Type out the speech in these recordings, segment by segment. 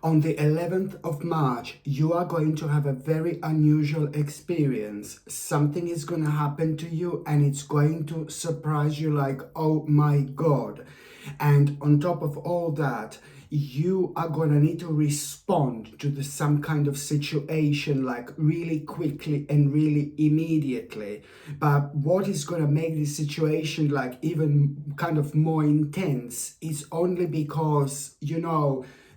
On the 11th of March, you are going to have a very unusual experience. Something is going to happen to you and it's going to surprise you like, oh my God. And on top of all that, you are going to need to respond to some kind of situation like really quickly and really immediately. But what is going to make this situation like even kind of more intense is only because,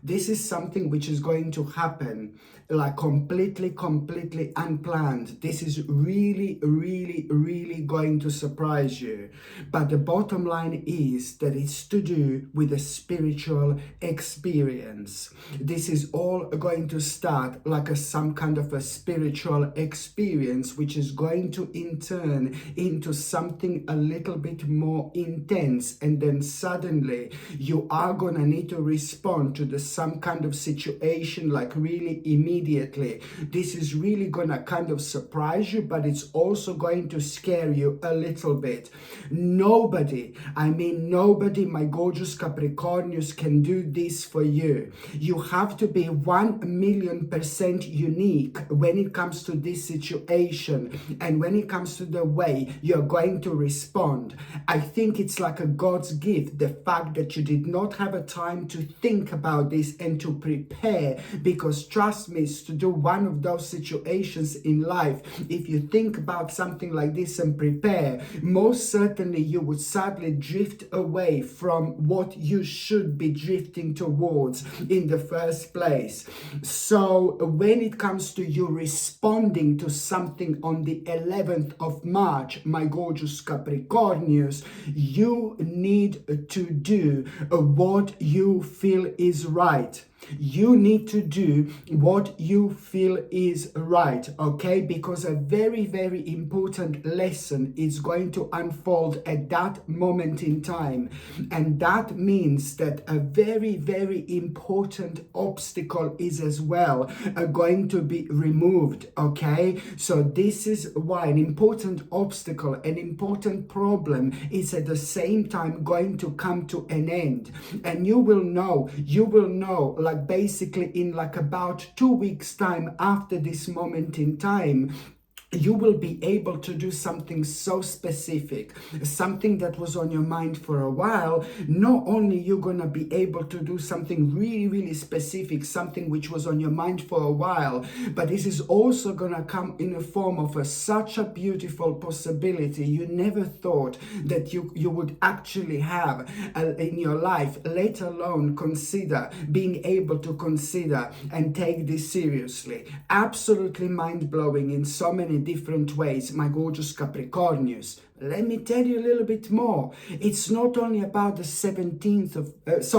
this is something which is going to happen like completely unplanned. This is really going to surprise you. But the bottom line is that it's to do with a spiritual experience. This is all going to start like some kind of a spiritual experience, which is going to in turn into something a little bit more intense. And then suddenly you are going to need to respond to some kind of situation like really immediately. This is really gonna kind of surprise you, but it's also going to scare you a little bit. Nobody, my gorgeous Capricornius, can do this for you. You have to be 1,000,000% unique when it comes to this situation and when it comes to the way you're going to respond. I think it's like a God's gift, the fact that you did not have a time to think about this and to prepare, because trust me, to do one of those situations in life, if you think about something like this and prepare, most certainly you would sadly drift away from what you should be drifting towards in the first place. So when it comes to you responding to something on the 11th of March, my gorgeous Capricornius, you need to do what you feel is right. You need to do what you feel is right, okay? Because a very important lesson is going to unfold at that moment in time. And that means that a very important obstacle is as well going to be removed, okay? So this is why an important obstacle, an important problem is at the same time going to come to an end. And you will know, like basically in like about 2 weeks time after this moment in time, you will be able to do something so specific, something that was on your mind for a while. Not only you're gonna be able to do something really specific, something which was on your mind for a while, but this is also gonna come in a form of such a beautiful possibility you never thought that you would actually have in your life, let alone being able to consider and take this seriously. Absolutely mind-blowing in so many different ways, my gorgeous Capricornius. Let me tell you a little bit more. It's not only about the 17th of, it's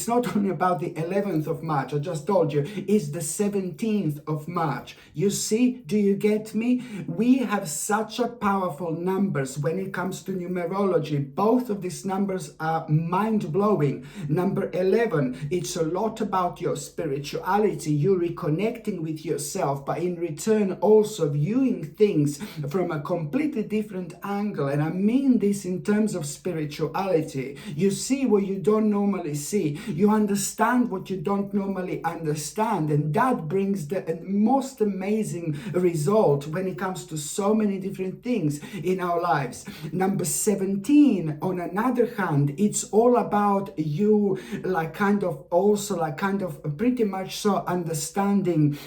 not only about the 11th of March, I just told you, it's the 17th of March. You see, do you get me? We have such a powerful numbers when it comes to numerology. Both of these numbers are mind-blowing. Number 11, it's a lot about your spirituality, you reconnecting with yourself, but in return also viewing things from a completely different angle. And I mean this in terms of spirituality. You see what you don't normally see. You understand what you don't normally understand. And that brings the most amazing result when it comes to so many different things in our lives. Number 17, on another hand, it's all about you pretty much so understanding,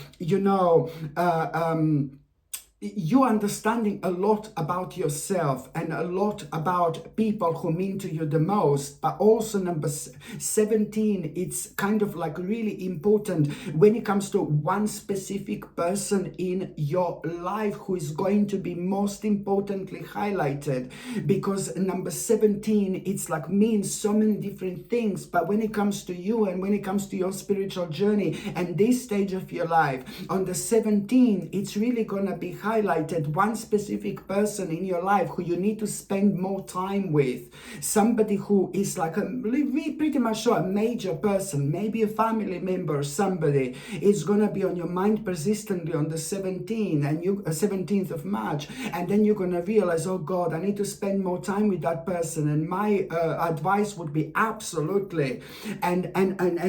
you understanding a lot about yourself and a lot about people who mean to you the most. But also number 17, it's kind of like really important when it comes to one specific person in your life who is going to be most importantly highlighted, because number 17, it's like means so many different things. But when it comes to you and when it comes to your spiritual journey and this stage of your life, on the 17, it's really gonna be highlighted one specific person in your life who you need to spend more time with. Somebody who is like pretty much so a major person, maybe a family member or somebody. It's gonna be on your mind persistently on the 17th of March, and then you're gonna realize, oh God, I need to spend more time with that person. And my advice would be absolutely, and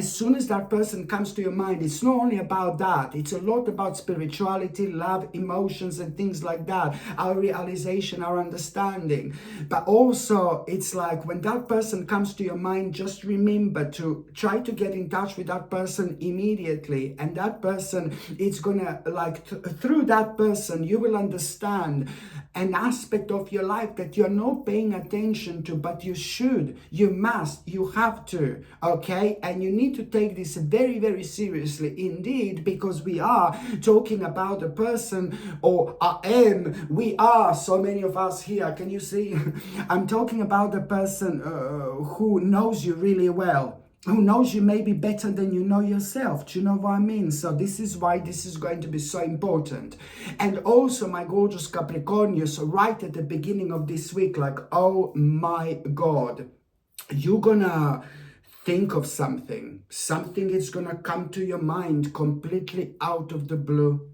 as soon as that person comes to your mind, it's not only about that, it's a lot about spirituality, love, emotions, and things like that, our realization, our understanding. But also, it's like when that person comes to your mind, just remember to try to get in touch with that person immediately. And that person, it's gonna like through that person, you will understand an aspect of your life that you're not paying attention to, but you should, you must, you have to, okay? And you need to take this very, very seriously indeed, because we are talking about a person, or we are, so many of us here, can you see? I'm talking about a person who knows you really well, who knows you maybe better than you know yourself. Do you know what I mean? So this is why this is going to be so important. And also, my gorgeous Capricornians, right at the beginning of this week, like, oh my God, you're gonna think of something is gonna come to your mind completely out of the blue.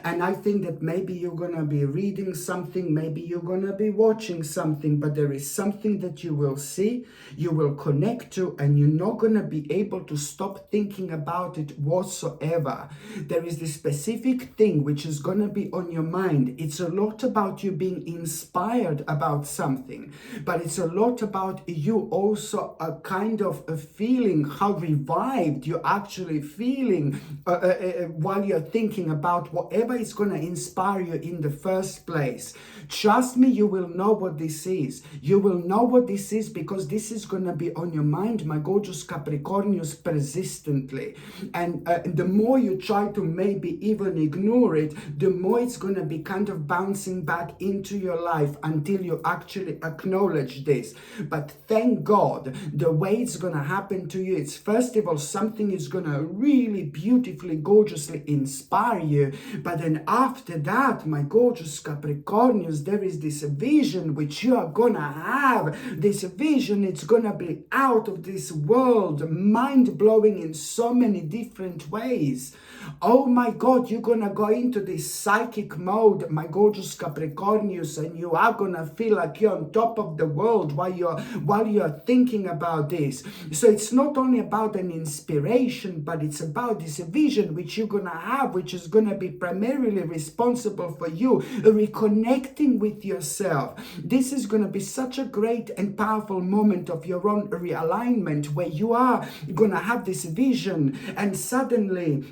And I think that maybe you're gonna be reading something, maybe you're gonna be watching something, but there is something that you will see, you will connect to, and you're not gonna be able to stop thinking about it whatsoever. There is this specific thing which is gonna be on your mind. It's a lot about you being inspired about something, but it's a lot about you also a kind of a feeling how revived you're actually feeling while you're thinking about whatever is going to inspire you in the first place. Trust me, you will know what this is. You will know what this is, because this is going to be on your mind, my gorgeous Capricornians, persistently. And the more you try to maybe even ignore it, the more it's going to be kind of bouncing back into your life until you actually acknowledge this. But thank God, the way it's going to happen to you, it's first of all, something is going to really beautifully, gorgeously inspire you. But then after that, my gorgeous Capricornians, there is this vision which you are gonna have. This vision, it's gonna be out of this world, mind-blowing in so many different ways. Oh my God, you're gonna go into this psychic mode, my gorgeous Capricornians, and you are gonna feel like you're on top of the world while you're thinking about this. So it's not only about an inspiration, but it's about this vision which you're gonna have, which is gonna be primarily responsible for you reconnecting with yourself. This is gonna be such a great and powerful moment of your own realignment, where you are gonna have this vision, and suddenly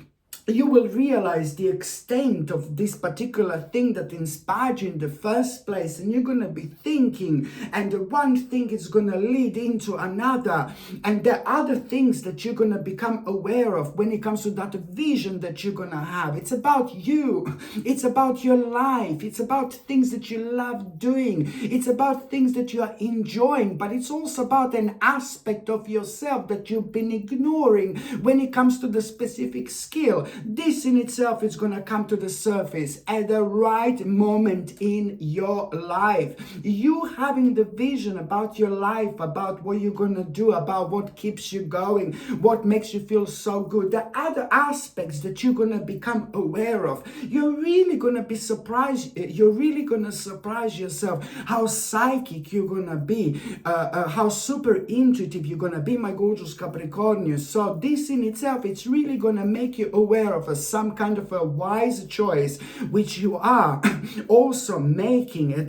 you will realize the extent of this particular thing that inspired you in the first place, and you're going to be thinking, and the one thing is going to lead into another, and the other things that you're going to become aware of when it comes to that vision that you're going to have. It's about you, it's about your life, it's about things that you love doing, it's about things that you are enjoying, but it's also about an aspect of yourself that you've been ignoring when it comes to the specific skill. This in itself is going to come to the surface at the right moment in your life. You having the vision about your life, about what you're going to do, about what keeps you going, what makes you feel so good, the other aspects that you're going to become aware of, you're really going to be surprised. You're really going to surprise yourself how psychic you're going to be, how super intuitive you're going to be, my gorgeous Capricornians. So this in itself, it's really going to make you aware of some kind of a wise choice, which you are also making at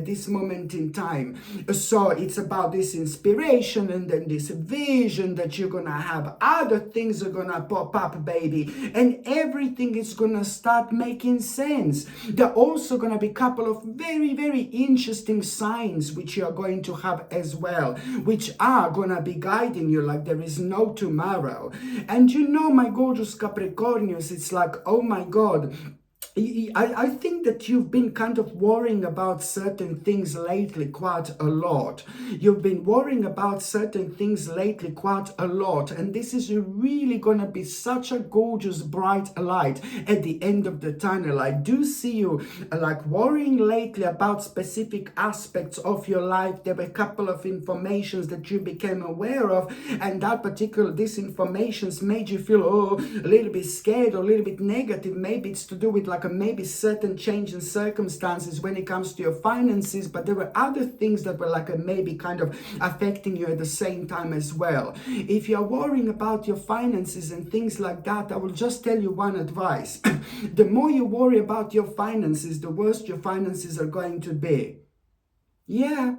this moment in time. So it's about this inspiration, and then this vision that you're gonna have. Other things are gonna pop up, baby, and everything is gonna start making sense. There are also gonna be a couple of very, very interesting signs which you are going to have as well, which are gonna be guiding you like there is no tomorrow. And you know, my gorgeous Capricornians, it's like, oh my God, I think that you've been kind of worrying about certain things lately quite a lot. You've been worrying about certain things lately quite a lot, and this is really gonna be such a gorgeous bright light at the end of the tunnel. I do see you like worrying lately about specific aspects of your life. There were a couple of informations that you became aware of, and this informations made you feel a little bit scared or a little bit negative. Maybe it's to do with like a maybe certain change in circumstances when it comes to your finances, but there were other things that were like a maybe kind of affecting you at the same time as well. If you're worrying about your finances and things like that, I will just tell you one advice. The more you worry about your finances, the worse your finances are going to be. Yeah.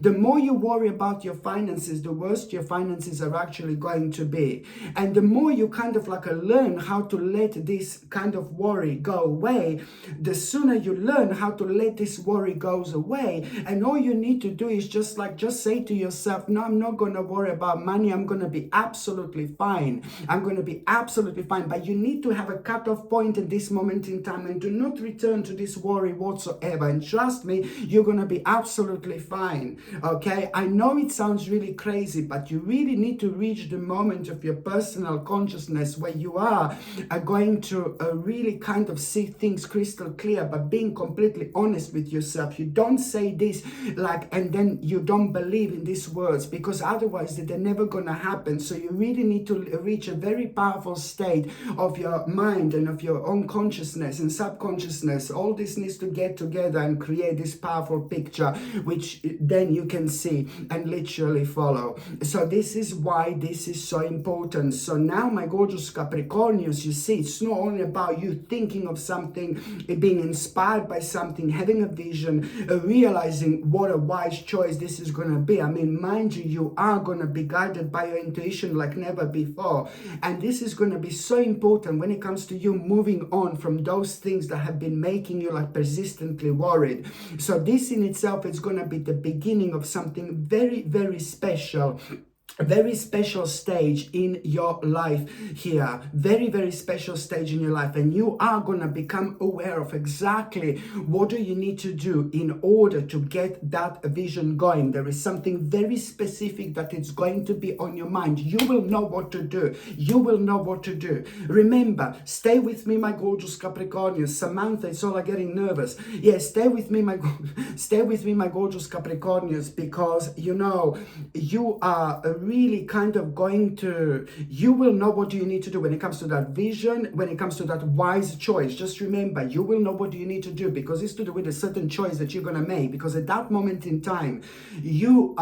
The more you worry about your finances, the worse your finances are actually going to be. And the more you kind of like learn how to let this kind of worry go away, the sooner you learn how to let this worry goes away. And all you need to do is just say to yourself, no, I'm not going to worry about money. I'm going to be absolutely fine. I'm going to be absolutely fine. But you need to have a cutoff point at this moment in time and do not return to this worry whatsoever. And trust me, you're going to be absolutely fine. Okay, I know it sounds really crazy, but you really need to reach the moment of your personal consciousness where you are going to really kind of see things crystal clear, but being completely honest with yourself. You don't say this and then you don't believe in these words, because otherwise they're never gonna happen. So you really need to reach a very powerful state of your mind and of your own consciousness and subconsciousness. All this needs to get together and create this powerful picture, which then you can see and literally follow. So this is why this is so important. So now, my gorgeous Capricornians, you see, it's not only about you thinking of something, being inspired by something, having a vision, realizing what a wise choice this is going to be. I mean, mind you, you are going to be guided by your intuition like never before. And this is going to be so important when it comes to you moving on from those things that have been making you like persistently worried. So this in itself is going to be the beginning of something very, very special. A very special stage in your life here. Very, very special stage in your life. And you are going to become aware of exactly what do you need to do in order to get that vision going. There is something very specific that is going to be on your mind. You will know what to do. You will know what to do. Remember, stay with me, my gorgeous Capricornians. Samantha, it's all like getting nervous. Yes, stay with me, my gorgeous Capricornians, because you know, you are really kind of you will know what you need to do when it comes to that vision, when it comes to that wise choice. Just remember, you will know what you need to do, because it's to do with a certain choice that you're going to make, because at that moment in time, you're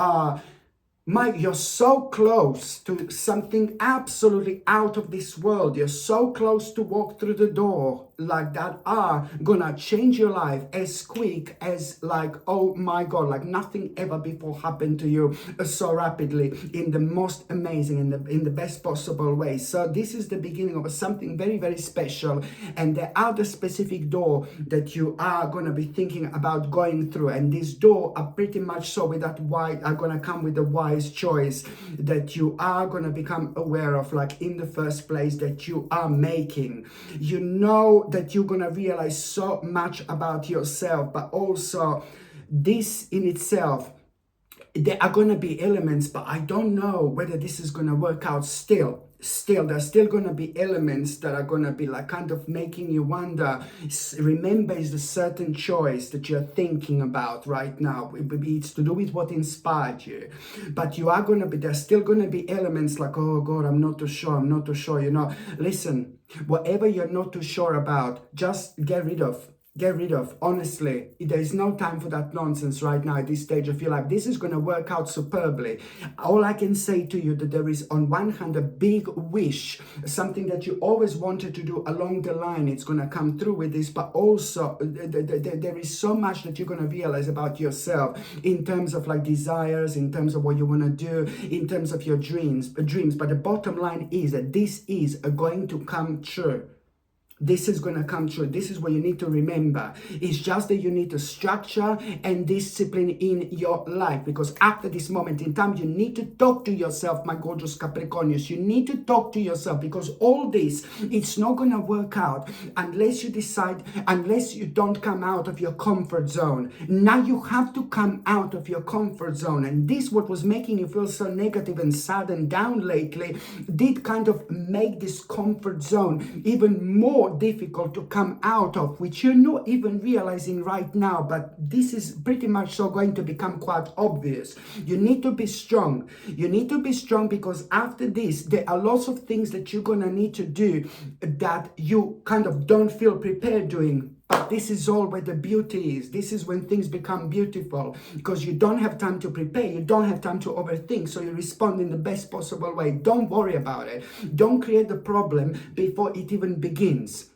so close to something absolutely out of this world. You're so close to walk through the door like that are gonna change your life as quick as like, oh my God, like nothing ever before happened to you so rapidly in the most amazing, in the best possible way. So this is the beginning of something very, very special. And there are the specific door that you are gonna be thinking about going through. And this door are pretty much so with that are gonna come with the wise choice that you are going to become aware of, like in the first place, that you are making. You know that you're going to realize so much about yourself, but also this in itself, there are going to be elements, but I don't know whether this is going to work out still. There's still going to be elements that are going to be like kind of making you wonder. Remember, it's a certain choice that you're thinking about right now. It's to do with what inspired you. But there's still going to be elements like, oh God, I'm not too sure, you know. Listen, whatever you're not too sure about, just get rid of. Honestly, there is no time for that nonsense right now at this stage of your life. This is going to work out superbly. All I can say to you that there is on one hand a big wish, something that you always wanted to do along the line. It's going to come through with this, but also there is so much that you're going to realize about yourself in terms of like desires, in terms of what you want to do, in terms of your dreams. But the bottom line is that this is going to come true. This is going to come true. This is what you need to remember. It's just that you need to structure and discipline in your life, because after this moment in time, you need to talk to yourself, my gorgeous Capricornians. You need to talk to yourself, because all this, it's not going to work out unless you decide, unless you don't come out of your comfort zone. Now you have to come out of your comfort zone. And this, what was making you feel so negative and sad and down lately, did kind of make this comfort zone even more difficult to come out of, which you're not even realizing right now, but this is pretty much so going to become quite obvious. You need to be strong. You need to be strong, because after this, there are lots of things that you're gonna need to do that you kind of don't feel prepared doing. But this is all where the beauty is. This is when things become beautiful, because you don't have time to prepare. You don't have time to overthink. So you respond in the best possible way. Don't worry about it. Don't create the problem before it even begins.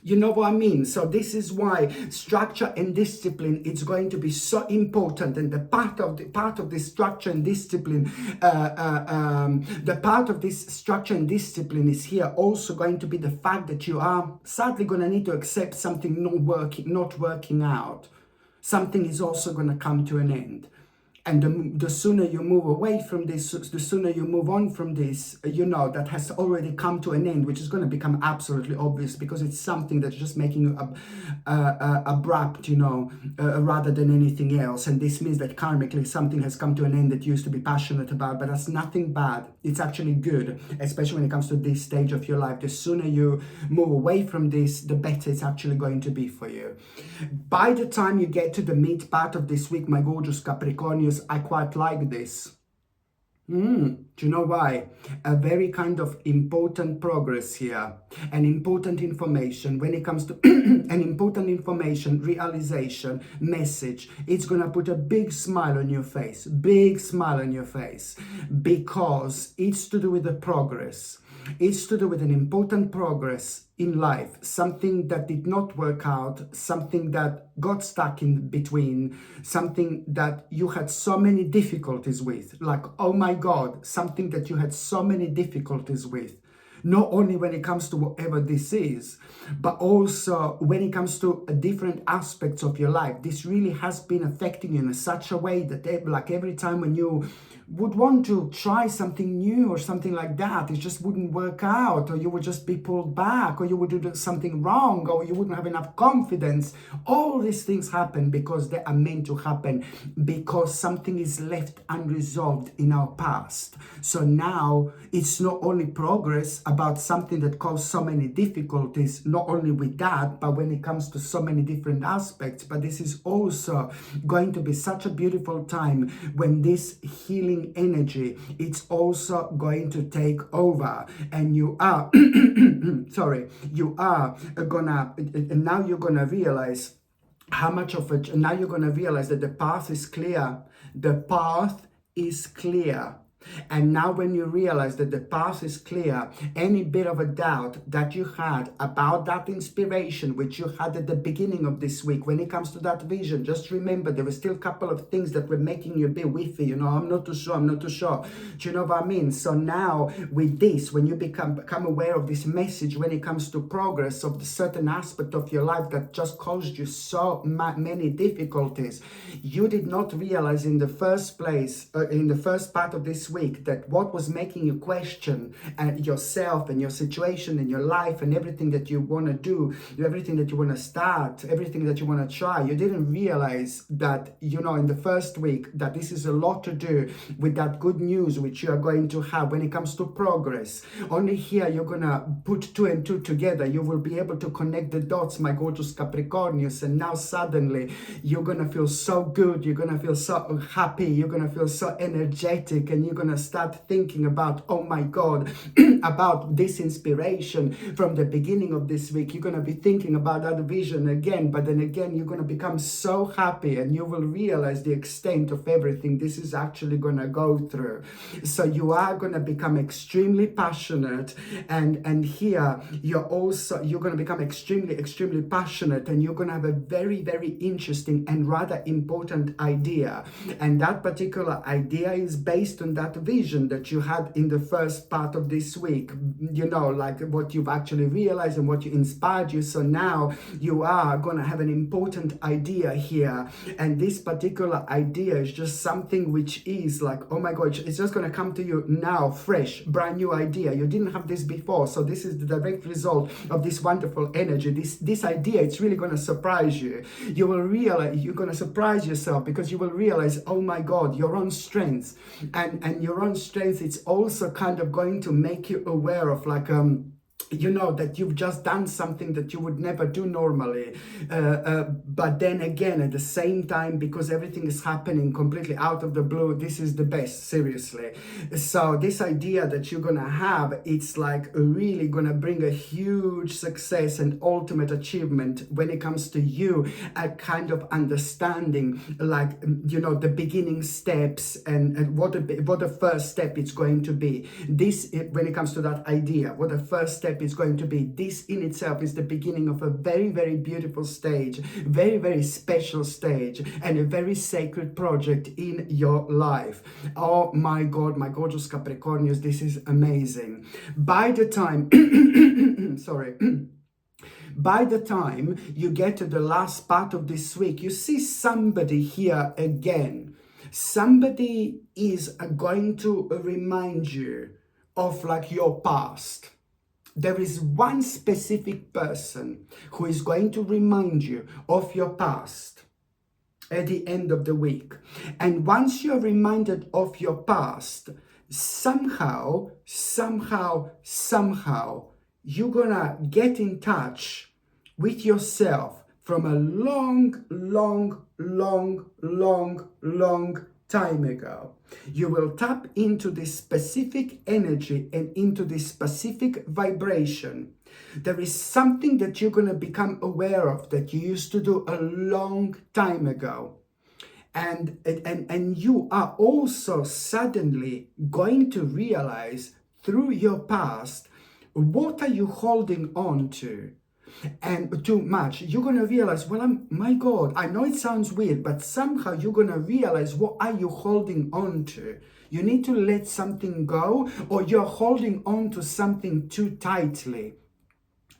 You know what I mean? So this is why structure and discipline is going to be so important. And the part of this structure and discipline, the part of this structure and discipline is here also going to be the fact that you are sadly going to need to accept something not working out. Something is also going to come to an end. And the sooner you move away from this, the sooner you move on from this, you know, that has already come to an end, which is going to become absolutely obvious, because it's something that's just making you abrupt, you know, rather than anything else. And this means that karmically something has come to an end that you used to be passionate about, but that's nothing bad. It's actually good, especially when it comes to this stage of your life. The sooner you move away from this, the better it's actually going to be for you. By the time you get to the mid part of this week, my gorgeous Capricornians, I quite like this. Do you know why? A very kind of important progress here, an important information when it comes to an important information, realization, message. It's gonna put a big smile on your face, because it's to do with the progress. It's to do with an important progress in life, something that did not work out, something that got stuck in between, something that you had so many difficulties with, like, oh my God, something that you had so many difficulties with. Not only when it comes to whatever this is, but also when it comes to different aspects of your life. This really has been affecting you in such a way that like every time when you would want to try something new or something like that, it just wouldn't work out, or you would just be pulled back, or you would do something wrong, or you wouldn't have enough confidence. All these things happen because they are meant to happen, because something is left unresolved in our past. So now it's not only progress about something that caused so many difficulties, not only with that, but when it comes to so many different aspects. But this is also going to be such a beautiful time when this healing energy, it's also going to take over, and you are sorry, you are gonna, now you're gonna realize how much of it, now you're gonna realize that the path is clear. The path is clear. And now when you realize that the path is clear, any bit of a doubt that you had about that inspiration, which you had at the beginning of this week, when it comes to that vision, just remember there were still a couple of things that were making you a bit whiffy, you know, I'm not too sure. Do you know what I mean? So now with this, when you become aware of this message, when it comes to progress of the certain aspect of your life that just caused you so many difficulties, you did not realize in the first place, in the first part of this week, that what was making you question yourself and your situation and your life and everything that you want to do, everything that you want to start, everything that you want to try, you didn't realize that, you know, in the first week, that this is a lot to do with that good news which you are going to have when it comes to progress. Only here you're gonna put 2 and 2 together. You will be able to connect the dots, my gorgeous Capricornians, and now suddenly you're gonna feel so good, you're gonna feel so happy, you're gonna feel so energetic, and you're gonna start thinking about, oh my God, about this inspiration from the beginning of this week. You're gonna be thinking about that vision again, but then again you're gonna become so happy, and you will realize the extent of everything this is actually gonna go through. So you are gonna become extremely passionate, and here you're gonna become extremely passionate, and you're gonna have a very interesting and rather important idea, and that particular idea is based on that vision that you had in the first part of this week. week, you know, like what you've actually realized and what you inspired you. So now you are going to have an important idea here, and this particular idea is just something which is like, oh my god, it's just going to come to you now, fresh, brand new idea. You didn't have this before, so this is the direct result of this wonderful energy. This idea, it's really going to surprise you. You will realize, you're going to surprise yourself, because you will realize, oh my god, your own strengths, and your own strengths, it's also kind of going to make you aware of like you know, that you've just done something that you would never do normally, but then again, at the same time, because everything is happening completely out of the blue, this is the best, seriously. So this idea that you're gonna have, it's like really gonna bring a huge success and ultimate achievement when it comes to you, a kind of understanding, like, you know, the beginning steps, and what the first step is going to be. This, when it comes to that idea, what the first step is going to be, this in itself is the beginning of a very, very beautiful stage, very, very special stage, and a very sacred project in your life. Oh my god, my gorgeous Capricornians, this is amazing. By the time sorry, by the time you get to the last part of this week, you see somebody here again. Somebody is going to remind you of like your past. There is one specific person who is going to remind you of your past at the end of the week. And once you're reminded of your past, somehow, you're gonna get in touch with yourself from a long time ago. You will tap into this specific energy and into this specific vibration. There is something that you're going to become aware of that you used to do a long time ago. And you are also suddenly going to realize through your past, what are you holding on to? And too much, you're going to realize, well, my god, I know it sounds weird, but somehow you're going to realize, what are you holding on to? You need to let something go, or you're holding on to something too tightly.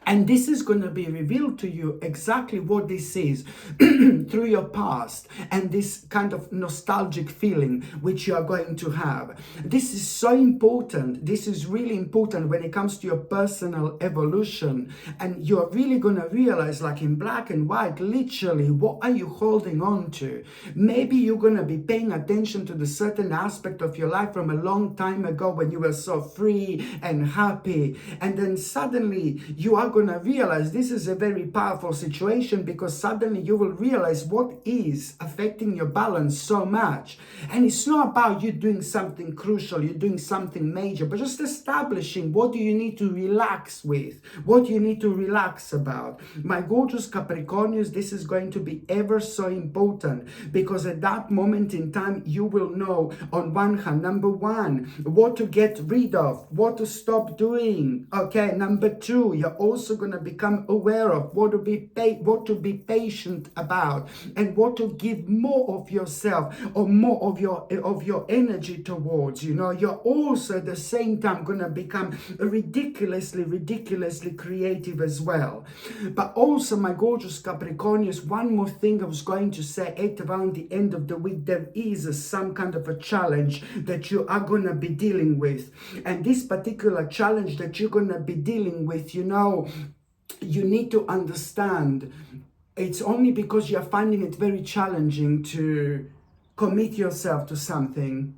And this is going to be revealed to you exactly what this is through your past and this kind of nostalgic feeling which you are going to have. This is so important. This is really important when it comes to your personal evolution. And you're really going to realize, like in black and white, literally, what are you holding on to? Maybe you're going to be paying attention to the certain aspect of your life from a long time ago when you were so free and happy. And then suddenly you are going to realize this is a very powerful situation, because suddenly you will realize what is affecting your balance so much. And it's not about you doing something crucial, you're doing something major, but just establishing what do you need to relax with, what you need to relax about. My gorgeous Capricornians, this is going to be ever so important, because at that moment in time you will know, on one hand, number one, what to get rid of, what to stop doing. Okay, number two, you're also going to become aware of what to be patient about, and what to give more of yourself or more of your energy towards. You know, you're also at the same time going to become ridiculously creative as well. But also, my gorgeous Capricornians, one more thing I was going to say, at around the end of the week, there is some kind of a challenge that you are going to be dealing with. And this particular challenge that you're going to be dealing with, you know, you need to understand, it's only because you're finding it very challenging to commit yourself to something.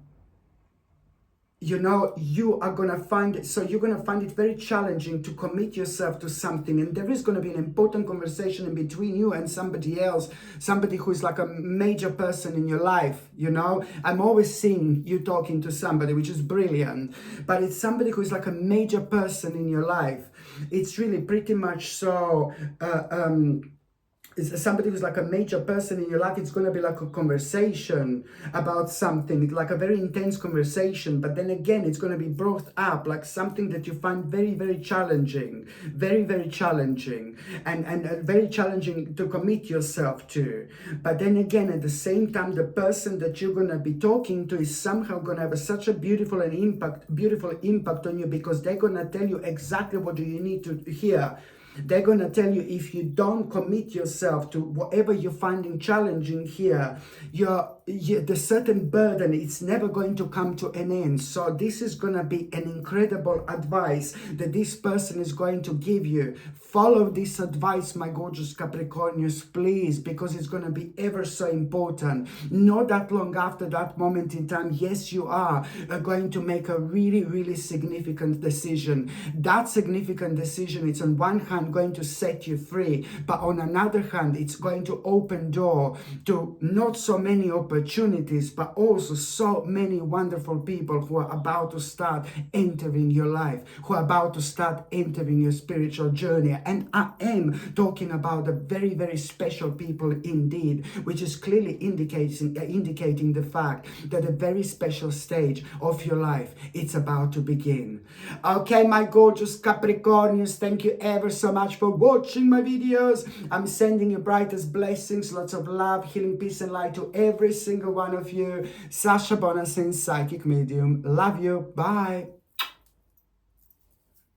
You know, you are going to find it, so you're going to find it very challenging to commit yourself to something. And there is going to be an important conversation in between you and somebody else, somebody who is like a major person in your life. You know, I'm always seeing you talking to somebody, which is brilliant, but it's somebody who is like a major person in your life. It's really pretty much so is somebody who's like a major person in your life. It's going to be like a conversation about something, like a very intense conversation, but then again it's going to be brought up like something that you find very, very challenging, very, very challenging, and very challenging to commit yourself to. But then again, at the same time, the person that you're going to be talking to is somehow going to have such a beautiful impact on you, because they're going to tell you exactly what do you need to hear. They're going to tell you, if you don't commit yourself to whatever you're finding challenging here, the certain burden, it's never going to come to an end. So this is going to be an incredible advice that this person is going to give you. Follow this advice, my gorgeous Capricornians, please, because it's going to be ever so important. Not that long after that moment in time, yes, you are going to make a really, really significant decision. That significant decision, it's on one hand going to set you free, but on another hand, it's going to open door to not so many opportunities, but also so many wonderful people who are about to start entering your life, who are about to start entering your spiritual journey. And I am talking about the very, very special people indeed, which is clearly indicating the fact that a very special stage of your life, it's about to begin. Okay, my gorgeous Capricornians, thank you ever so much for watching my videos. I'm sending you brightest blessings, lots of love, healing, peace and light to every single one of you. Sasha Bonassin, Psychic Medium. Love you. Bye.